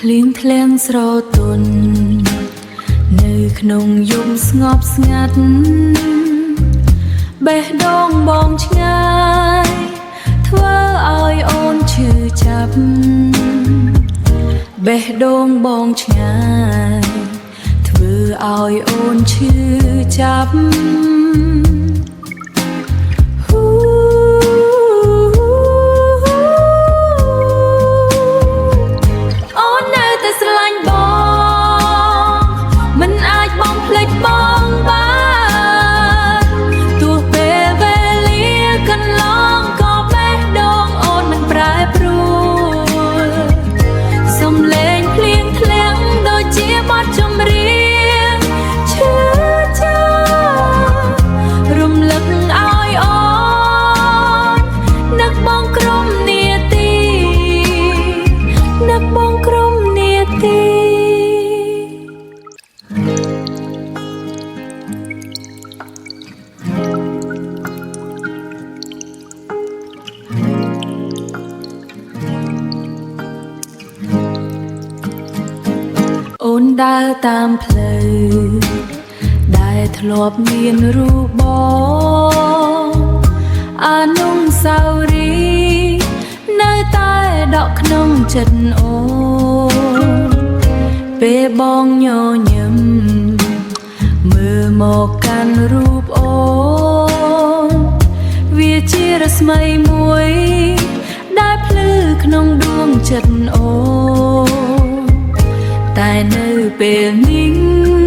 ភ្លៀងធ្លាក់ស្រទន់នៅក្នុងយប់ស្ងប់ស្ងាត់បេះដូងបងឆ្ងាយធ្វើឲ្យអូនឈឺចាប់បេះដូងបងឆ្ងាយធ្វើឲ្យអូនឈឺចាប់អូនដើរតាមផ្លូវដែលធ្លាប់មានរូបបងអនុស្សាវរីយ៍នៅតែដក់ក្នុងចិត្តអូនពេលបងញញឹមមើលមកកាន់រូបអូនវាជារស្មីមួយដែលភ្លឺក្នុងដួងចិត្តអូនតែនៅពេលនេះ